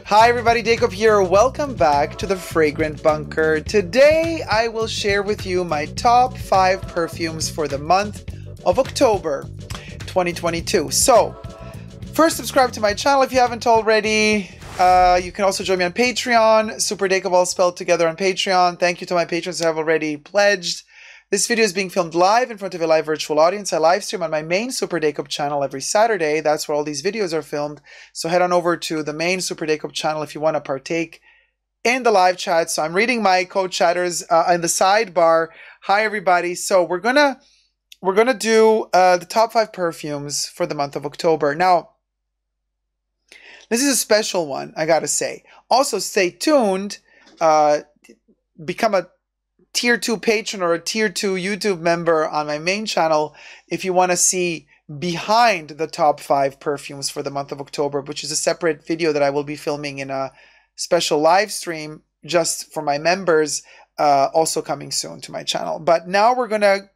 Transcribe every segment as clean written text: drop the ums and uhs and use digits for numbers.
Hi everybody, Jacob here. Welcome back to the Fragrant Bunker. Today I will share with you my top 5 perfumes for the month of October 2022. So, first subscribe to my channel if you haven't already. You can also join me on Patreon, Super Jacob all spelled together on Patreon. Thank you to my patrons who have already pledged. This video is being filmed live in front of a live virtual audience. I live stream on my main Super Jacob channel every Saturday. That's where all these videos are filmed. So head on over to the main Super Jacob channel if you want to partake in the live chat. So I'm reading my co-chatters in the sidebar. Hi everybody. So we're gonna do the top 5 perfumes for the month of October. Now, this is a special one, I gotta say. Also, stay tuned. Become a Tier 2 patron or a Tier 2 YouTube member on my main channel if you want to see behind the top 5 perfumes for the month of October, which is a separate video that I will be filming in a special live stream just for my members, also coming soon to my channel. But now we're going to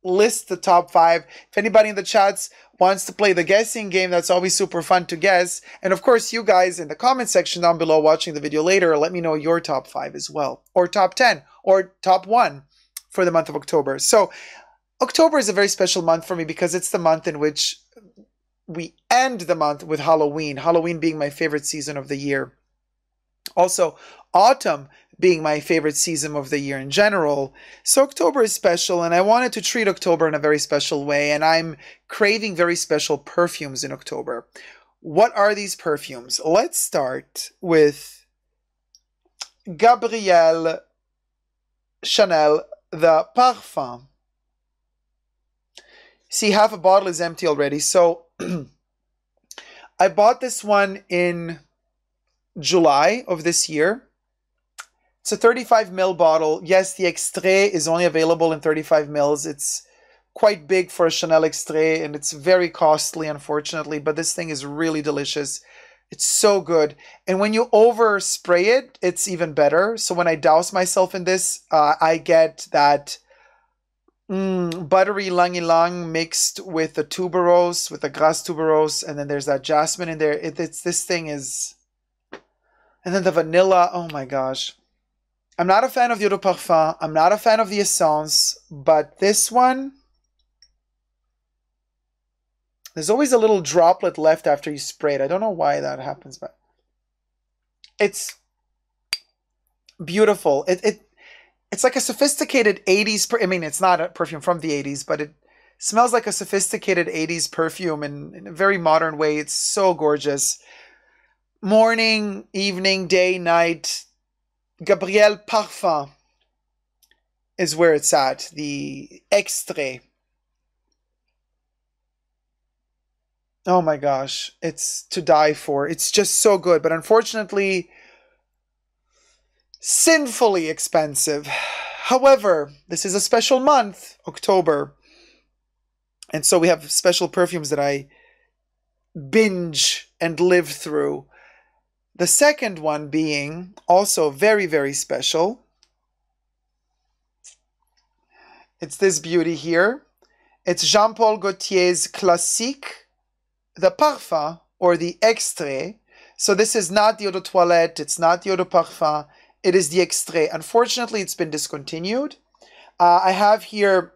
list the top 5. If anybody in the chats wants to play the guessing game, that's always super fun to guess. And of course, you guys in the comment section down below watching the video later, let me know your top 5 as well, or top 10, or top 1 for the month of October. So October is a very special month for me because it's the month in which we end the month with Halloween. Halloween being my favorite season of the year. Also, autumn being my favorite season of the year in general. So October is special, and I wanted to treat October in a very special way, and I'm craving very special perfumes in October. What are these perfumes? Let's start with Gabrielle Chanel, the Parfum. See, half a bottle is empty already. So I bought this one in July of this year. It's a 35 ml bottle. Yes, the Extrait is only available in 35 mls. It's quite big for a Chanel Extrait, and it's very costly, unfortunately, but this thing is really delicious. It's so good. And when you overspray it, it's even better. So when I douse myself in this, I get that buttery ylang ylang mixed with the tuberose, with the grasse tuberose, and then there's that jasmine in there. This thing is... And then the vanilla, oh my gosh. I'm not a fan of the eau de parfum. I'm not a fan of the essence, but this one, there's always a little droplet left after you spray it. I don't know why that happens, but it's beautiful. It's like a sophisticated 80s, I mean, it's not a perfume from the 80s, but it smells like a sophisticated 80s perfume in a very modern way. It's so gorgeous. Morning, evening, day, night. Gabrielle Parfum is where it's at. The Extrait. Oh my gosh. It's to die for. It's just so good. But unfortunately, sinfully expensive. However, this is a special month, October. And so we have special perfumes that I binge and live through. The second one being also very, very special. It's this beauty here. It's Jean Paul Gaultier's Classique, the Parfum, or the Extrait. So this is not the eau de toilette, it's not the eau de parfum, it is the Extrait. Unfortunately, it's been discontinued. I have here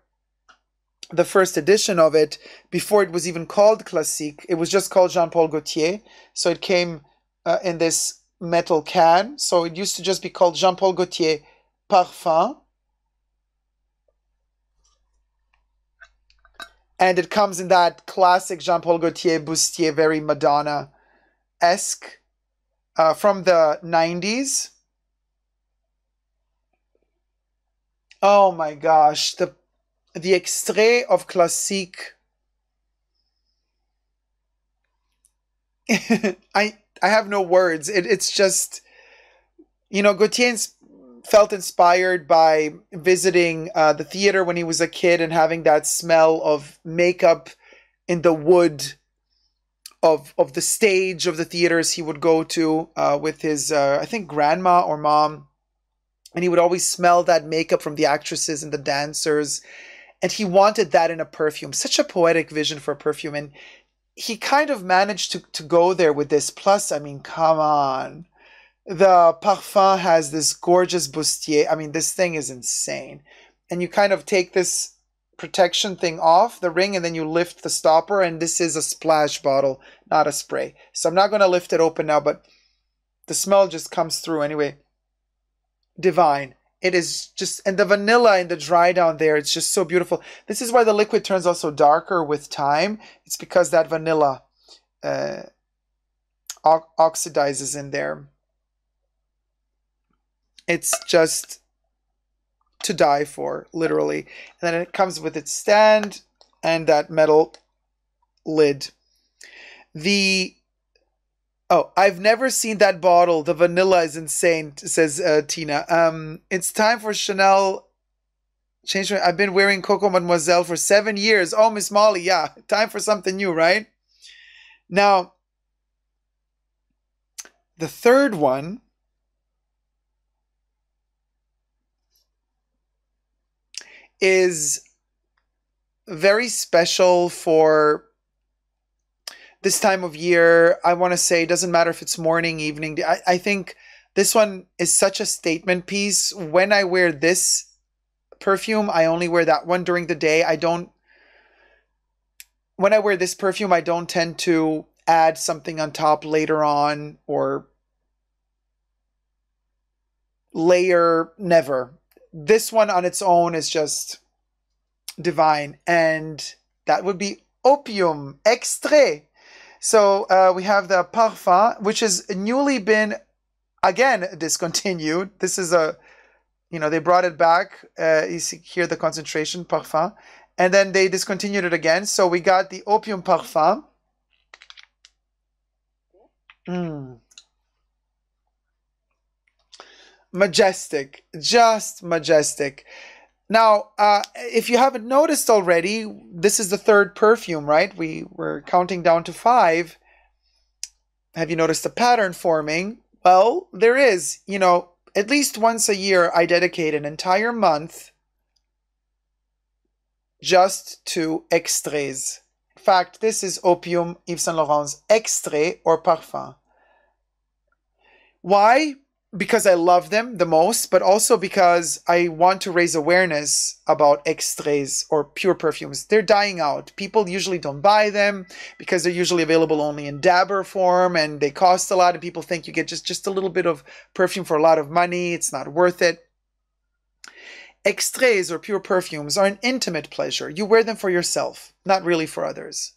the first edition of it before it was even called Classique. It was just called Jean Paul Gaultier. So it came in this metal can. So it used to just be called Jean Paul Gaultier Parfum. And it comes in that classic Jean Paul Gaultier bustier, very Madonna-esque, from the 90s. Oh my gosh, the Extrait of Classique. I have no words. It's just, you know, Gaultier felt inspired by visiting the theater when he was a kid and having that smell of makeup in the wood of the stage of the theaters he would go to with his, I think, grandma or mom. And he would always smell that makeup from the actresses and the dancers. And he wanted that in a perfume. Such a poetic vision for a perfume. And he kind of managed to go there with this. Plus, I mean, come on. The Parfum has this gorgeous bustier. I mean, this thing is insane. And you kind of take this protection thing off the ring and then you lift the stopper, and this is a splash bottle, not a spray. So I'm not going to lift it open now, but the smell just comes through anyway. Divine. It is just, and the vanilla in the dry down there, it's just so beautiful. This is why the liquid turns also darker with time. It's because that vanilla oxidizes in there. It's just to die for, literally. And then it comes with its stand and that metal lid. Oh, I've never seen that bottle. The vanilla is insane, says Tina. It's time for Chanel. I've been wearing Coco Mademoiselle for 7 years. Oh, Miss Molly, yeah. Time for something new, right? Now, the third one is very special for this time of year. I want to say it doesn't matter if it's morning, evening. I think this one is such a statement piece. When I wear this perfume, I only wear that one during the day. When I wear this perfume, I don't tend to add something on top later on or layer, never. This one on its own is just divine, and that would be Opium Extrait. So we have the Parfum, which has newly been, again, discontinued. This is they brought it back. You see here the concentration, Parfum. And then they discontinued it again. So we got the Opium Parfum. Majestic. Just majestic. Now, if you haven't noticed already, this is the third perfume, right? We were counting down to 5. Have you noticed a pattern forming? Well, there is. At least once a year, I dedicate an entire month just to extraits. In fact, this is Opium Yves Saint Laurent's Extrait or Parfum. Why? Because I love them the most, but also because I want to raise awareness about extraits or pure perfumes. They're dying out. People usually don't buy them because they're usually available only in dabber form and they cost a lot, and people think you get just a little bit of perfume for a lot of money. It's not worth it. Extraits or pure perfumes are an intimate pleasure. You wear them for yourself, not really for others.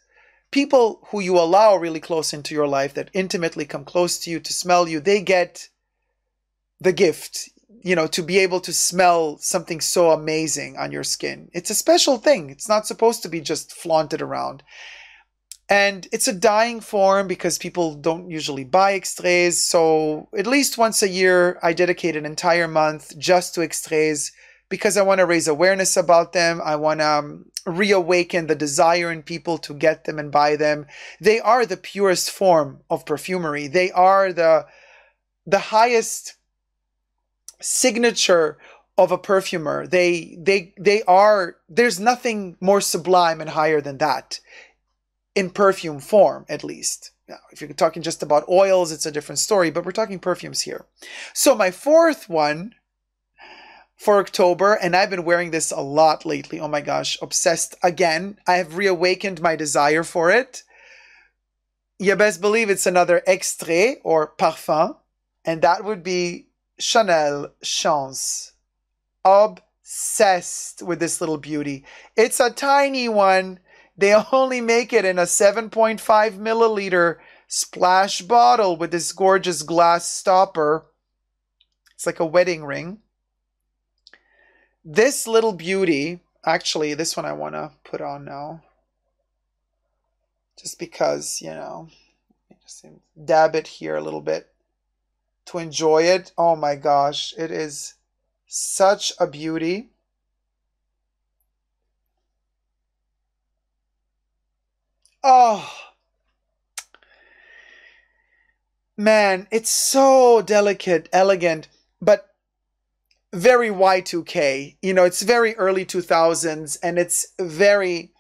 People who you allow really close into your life, that intimately come close to you to smell you, they get the gift, to be able to smell something so amazing on your skin. It's a special thing. It's not supposed to be just flaunted around. And it's a dying form because people don't usually buy extraits. So at least once a year, I dedicate an entire month just to extraits because I want to raise awareness about them. I want to reawaken the desire in people to get them and buy them. They are the purest form of perfumery. They are the highest signature of a perfumer. They are, there's nothing more sublime and higher than that in perfume form, at least. Now, if you're talking just about oils, it's a different story, but we're talking perfumes here. So my fourth one for October, and I've been wearing this a lot lately. Oh my gosh, obsessed again. I have reawakened my desire for it. You best believe it's another extrait or parfum, and that would be Chanel Chance. Obsessed with this little beauty. It's a tiny one. They only make it in a 7.5 milliliter splash bottle with this gorgeous glass stopper. It's like a wedding ring. This little beauty, actually, this one I want to put on now. Just because, just dab it here a little bit to enjoy it. Oh my gosh, it is such a beauty. Oh man, it's so delicate, elegant, but very Y2K. It's very early 2000s, and it's very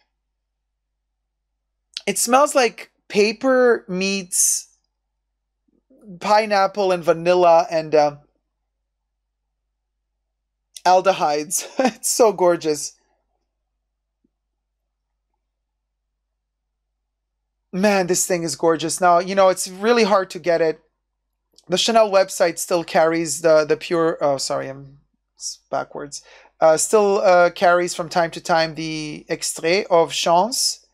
It smells like paper meets pineapple and vanilla and aldehydes. It's so gorgeous. Man, this thing is gorgeous. Now, you know, it's really hard to get it. The Chanel website still carries the pure. Oh, sorry, I'm backwards. Still carries from time to time the extrait of Chance.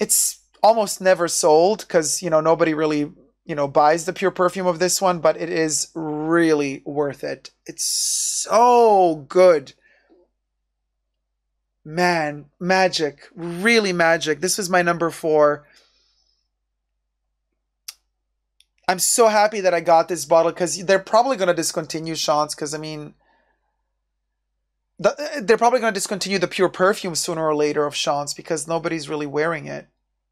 It's almost never sold because, you know, nobody really, you know, buys the pure perfume of this one, but it is really worth it. It's so good. Man, magic, really magic. This was my number 4. I'm so happy that I got this bottle because they're probably going to discontinue Chance because, I mean, they're probably going to discontinue the pure perfume sooner or later of Chance because nobody's really wearing it.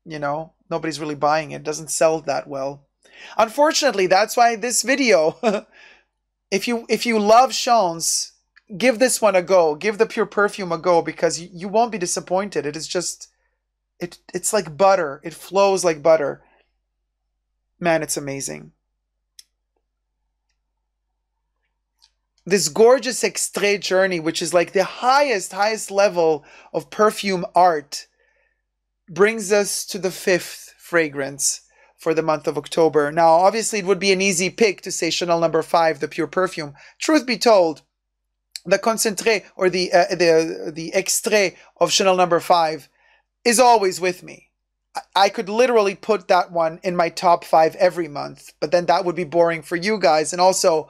You know, nobody's really buying it. It doesn't sell that well. Unfortunately, that's why this video, if you love Chance, give this one a go. Give the pure perfume a go because you won't be disappointed. It is just, it's like butter. It flows like butter. Man, it's amazing. This gorgeous extrait journey, which is like the highest level of perfume art, brings us to the 5th fragrance for the month of October. Now, obviously, it would be an easy pick to say Chanel number 5, the pure perfume. Truth be told, the concentré or the extrait of Chanel number 5 is always with me. I could literally put that one in my top 5 every month, but then that would be boring for you guys. And also,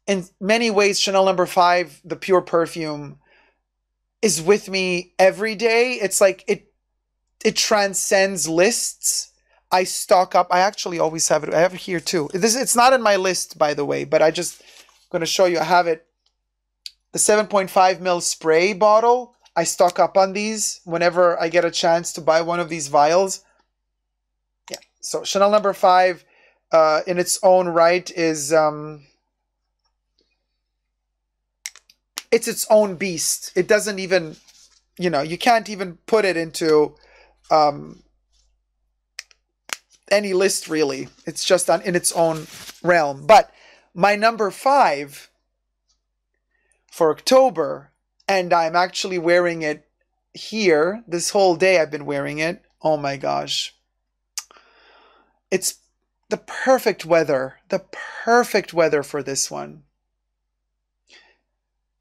in many ways, Chanel number 5, the pure perfume, is with me every day. It's like it transcends lists. I stock up. I actually always have it. I have it here too. It's not in my list, by the way, but I just going to show you. I have it. The 7.5 ml spray bottle. I stock up on these whenever I get a chance to buy one of these vials. Yeah. So Chanel number 5, in its own right, is it's its own beast. It doesn't even, you know, you can't even put it into any list really. It's just in its own realm. But my number 5 for October, and I'm actually wearing it here this whole day. I've been wearing it. Oh my gosh. It's the perfect weather. The perfect weather for this one.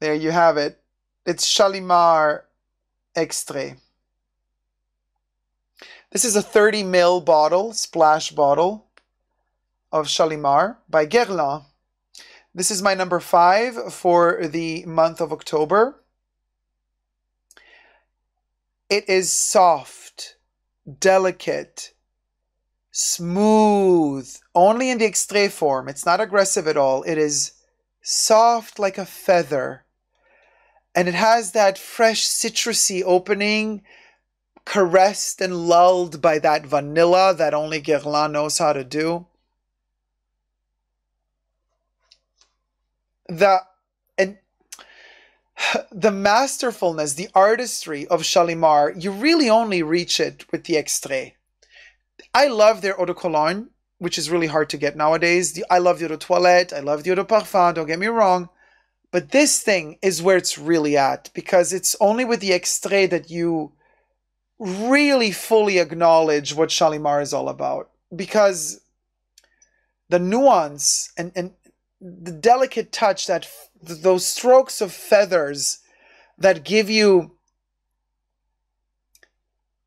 There you have it. It's Shalimar Extrait. This is a 30 ml bottle, splash bottle of Shalimar by Guerlain. This is my number 5 for the month of October. It is soft, delicate, smooth, only in the extrait form. It's not aggressive at all. It is soft like a feather. And it has that fresh citrusy opening, caressed and lulled by that vanilla that only Guerlain knows how to do. The masterfulness, the artistry of Shalimar, you really only reach it with the extrait. I love their eau de cologne, which is really hard to get nowadays. I love the eau de toilette. I love the eau de parfum. Don't get me wrong. But this thing is where it's really at, because it's only with the extrait that you really fully acknowledge what Shalimar is all about. Because the nuance and the delicate touch, that those strokes of feathers that give you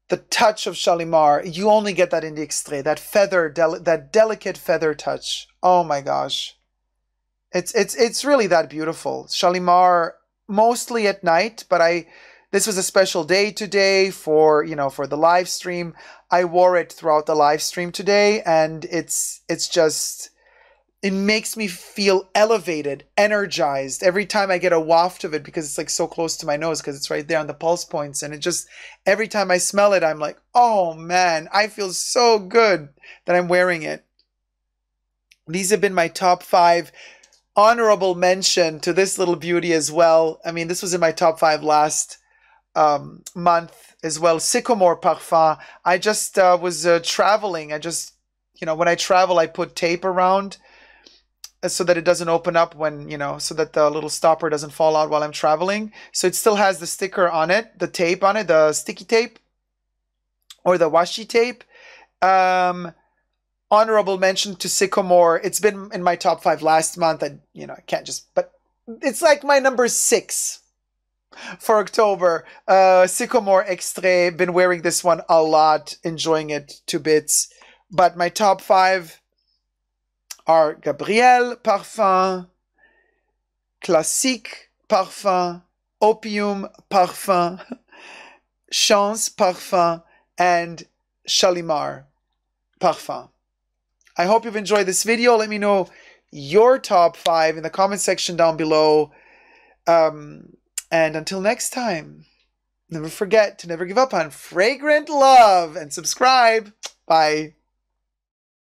the touch of Shalimar, you only get that in the extrait. That feather, that delicate feather touch. Oh my gosh. It's really that beautiful. Shalimar mostly at night, but this was a special day today for the live stream. I wore it throughout the live stream today, and it's just, it makes me feel elevated, energized every time I get a waft of it, because it's like so close to my nose, because it's right there on the pulse points, and it just, every time I smell it, I'm like, oh man, I feel so good that I'm wearing it. These have been my top 5. Honorable mention to this little beauty as well. I mean, this was in my top 5 last month. as well. Sycamore Parfum. I just was traveling. When I travel, I put tape around so that it doesn't open up when, so that the little stopper doesn't fall out while I'm traveling. So it still has the sticker on it, the tape on it, the sticky tape or the washi tape. Honorable mention to Sycamore. It's been in my top 5 last month. I can't just, but it's like my number 6 for October. Sycamore Extrait. Been wearing this one a lot, enjoying it to bits. But my top 5 are Gabrielle Parfum, Classique Parfum, Opium Parfum, Chance Parfum, and Shalimar Parfum. I hope you've enjoyed this video. Let me know your top 5 in the comment section down below. And until next time, never forget to never give up on fragrant love and subscribe. Bye.